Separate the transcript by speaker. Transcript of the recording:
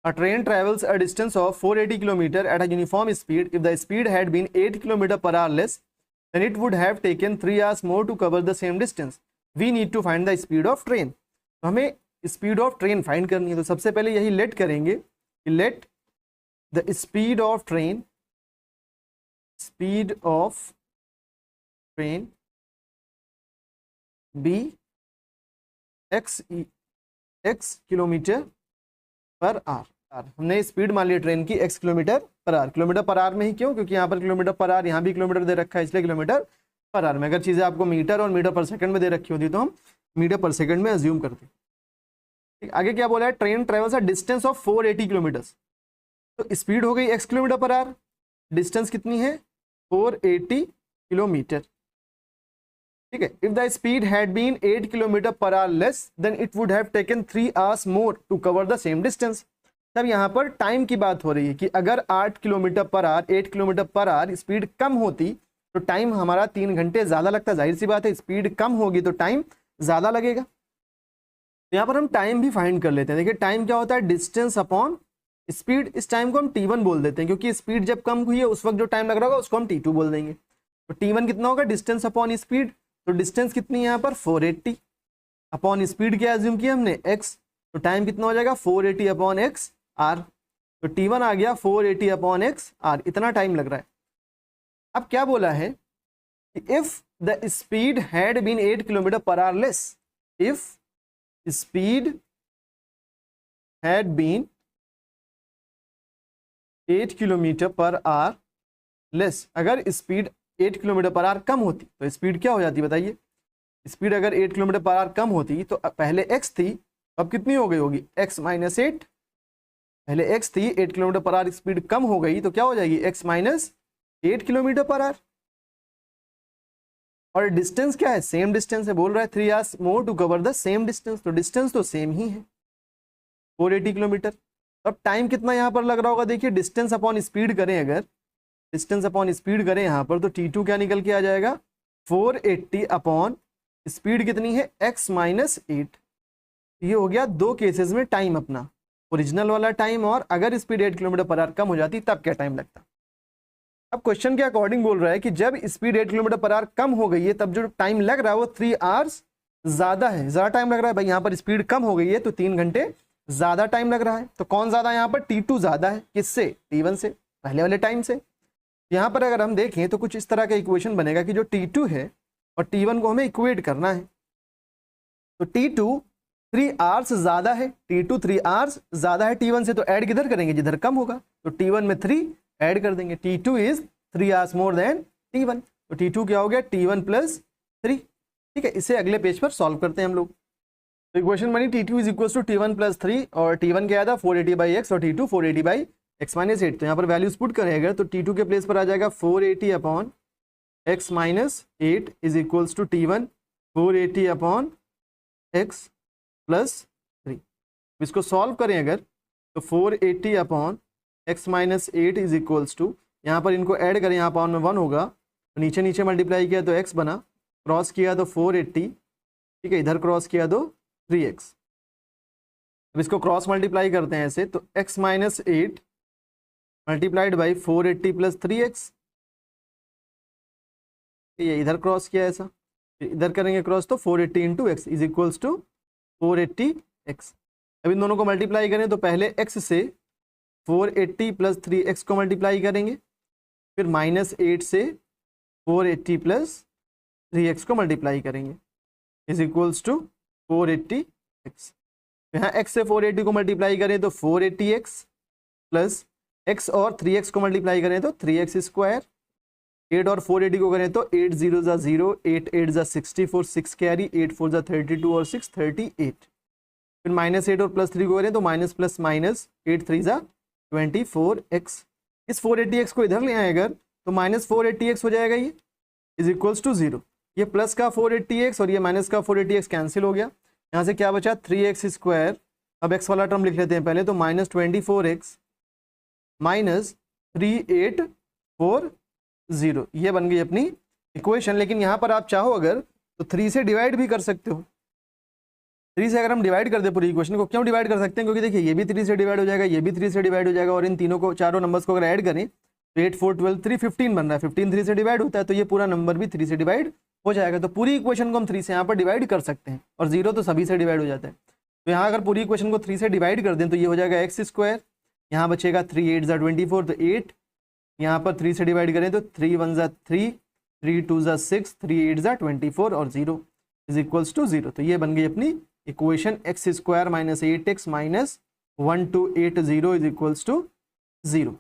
Speaker 1: A train travels a distance of 480 km at a uniform speed. If the speed had been 8 km per hour less, then it would have taken 3 hours more to cover the same distance. We need to find the speed of train. तो हमें speed of train find करनी है, तो सबसे पहले यही let करेंगे कि let the speed of train be x kilometre per hour. हमने स्पीड मान लिया ट्रेन की x kilometre per hour. Kilometre per hour में ही क्यों? क्योंकि यहाँ पर किलोमीटर पर आवर, यहाँ भी किलोमीटर दे रखा है, इसलिए किलोमीटर पर आवर में। अगर चीज़ें आपको मीटर और मीटर पर सेकंड में दे रखी होती तो हम मीटर पर सेकंड में अज्यूम करते। ठीक, आगे क्या बोला है? Train travels a distance of 480 kilometres. तो स्पीड हो गई x kilometre per hour, distance कितनी है? 480 किलोमीटर। ठीक है। If the speed had been 8 kilometre per hour less than it would have taken 3 hours more to cover the same distance. तब यहाँ पर टाइम की बात हो रही है कि अगर 8 किलोमीटर पर आवर स्पीड कम होती तो टाइम हमारा 3 घंटे ज़्यादा लगता। जाहिर सी बात है, स्पीड कम होगी तो टाइम ज़्यादा लगेगा। तो यहाँ पर हम टाइम भी फाइंड कर लेते हैं। देखिए टाइम क्या होता है? Distance upon speed. इस टाइम को हम t1 बोल देते हैं, क्योंकि स्पीड जब कम हुई है उस वक्त जो टाइम लग रहा होगा उसको हम t2 बोल देंगे। तो t1 कितना होगा? Distance upon speed. तो डिस्टेंस कितनी है यहाँ पर? 480 अपॉन स्पीड क्या एज्यूम किया हमने? x। तो टाइम कितना हो जाएगा? 480 अपॉन x r। तो t1 आ गया 480 अपॉन x r। इतना टाइम लग रहा है। अब क्या बोला है? If the speed had been 8 kilometre per hour less, if speed had been 8 kilometre per hour less, अगर स्पीड 8 किलोमीटर पर आवर कम होती तो स्पीड क्या हो जाती? बताइए। स्पीड अगर 8 किलोमीटर पर आवर कम होती तो पहले x थी, अब कितनी हो गई होगी? x minus 8। पहले x थी, 8 किलोमीटर पर आवर स्पीड कम हो गई तो क्या हो जाएगी? x minus 8 kilometre per hour. और डिस्टेंस क्या है? सेम डिस्टेंस है। बोल रहा है 3 hours more to cover the same distance. तो डिस्टेंस तो सेम ही है, 480 किलोमीटर। अब टाइम कितना यहाँ पर लग रहा होगा? देखिए डिस्टेंस अपॉन स्पीड करें, अगर डिस्टेंस अपॉन स्पीड करें यहाँ पर तो t2 क्या निकल के आ जाएगा? 480 अपॉन स्पीड कितनी है? x minus 8। ये हो गया दो केसेस में टाइम अपना, ओरिजिनल वाला टाइम और अगर स्पीड 8 किलोमीटर पर आवर कम हो जाती तब क्या टाइम लगता। अब क्वेश्चन के अकॉर्डिंग बोल रहा है कि जब स्पीड 8 किलोमीटर पर आवर कम हो गई है तब जो टाइम लग रहा है वो 3 आवर्स ज्यादा है, ज्यादा टाइम लग रहा है। भाई यहाँ पर स्पीड कम हो गई है तो 3 घंटे ज्यादा टाइम लग रहा है। तो कौन ज्यादा है यहाँ पर? t2 ज्यादा है। किससे? t1 से, पहले वाले टाइम से। यहाँ पर अगर हम देखें तो कुछ इस तरह का इक्वेशन बनेगा कि जो t2 है और t1 को हमें इक्वेट करना है। तो t2 3 आवर्स ज्यादा है, t2 3 आवर्स ज्यादा है t1 से, तो ऐड किधर करेंगे? जिधर कम होगा। तो t1 में 3 ऐड कर देंगे। t2 is 3 hours more than t1। तो t2 क्या हो गया? t1 plus 3। ठीक है, इसे अगले पेज पर सॉल्व करते हैं हम लोग। तो इक्वेशन बनी t2 is equal to t1 plus 3 और t1 क्या था? 480 बाई x और t2 480 बाई x माइनस 8। तो यहाँ पर वैल्यूज पुट करेंगे तो t2 के प्लेस पर आ जाएगा 480 upon x minus 8 is equals to t1 480 upon x plus 3। इसको सॉल्व करें अगर तो 480 upon x minus 8 is equals to, यहाँ पर इनको ऐड करें, यहाँ पावर में 1 होगा तो नीचे नीचे मल्टीप्लाई किया तो x बना, क्रॉस किया तो 480। ठीक है, इधर क्रॉस किया तो 3x। अब इसको क्रॉस मल्टीप्लाई करते हैं ऐसे तो x minus 8 multiplied by 480 plus 3x। ये इधर क्रॉस किया ऐसा, इधर करेंगे क्रॉस तो 480 into x is equals to 480x। अब इन दोनों को मल्टीप्लाई करें तो पहले x से 480 प्लस 3x को मल्टीप्लाई करेंगे, फिर माइनस 8 से 480 प्लस 3x को मल्टीप्लाई करेंगे इज इक्वल्स टू 480x। यहाँ x से 480 को मल्टीप्लाई करें तो 480x प्लस x और 3x को मल्टीप्लाई करें तो 3x स्क्वायर। 8 और 480 को करें तो 8 0 जा 0, 8 8 जा 64, 6 कैरी, 8 4 जा 32 और 6 38। फिर माइनस 8 और प्लस 3 को करें तो माइनस प्लस माइनस 8 3 जा 24x। इस 480x को इधर ले आए अगर तो माइनस 480x हो जाएगा, ये इज इक्वल्स टू 0। ये प्लस का 480x और ये माइनस का 480x कैंसिल हो गया। यहाँ से क्या बचा? 3x square. अब x वाला टर्म लिख लेते हैं पहले तो माइनस 24x माइनस 3840, ये बन गई अपनी इक्वेशन। लेकिन यहाँ पर आप चाहो अगर तो 3 से डिवाइड भी कर सकते हो। 3 से अगर हम डिवाइड कर दे पूरी इक्वेशन को, क्यों डिवाइड कर सकते हैं, क्योंकि देखिए ये भी 3 से डिवाइड हो जाएगा, ये भी 3 से डिवाइड हो जाएगा, और इन तीनों को, चारों नंबर्स को अगर ऐड करें तो 8 4 12 3 15 बन रहा है, 15 3 से डिवाइड होता है, तो ये पूरा नंबर भी 3 से डिवाइड हो जाएगा। तो पूरी इक्वेशन को हम 3 से यहाँ पर डिवाइड कर सकते हैं, और 0 तो सभी से डिवाइड हो जाता है। तो यहाँ अगर पूरी इक्वेशन को 3 से डिवाइड कर दें तो ये हो जाएगा एक्स स्क्वायर, यहाँ बचेगा 3 8 ज़ा 24, तो 8 यहाँ पर 3 से डिवाइड करें तो 3 1 ज़ा 3, 3 2 ज़ा 6, 3 8 ज़ा 24 और 0 इज इक्वल्स टू 0। तो ये बन गई अपनी equation x square minus 8x minus 1280 is equals to 0।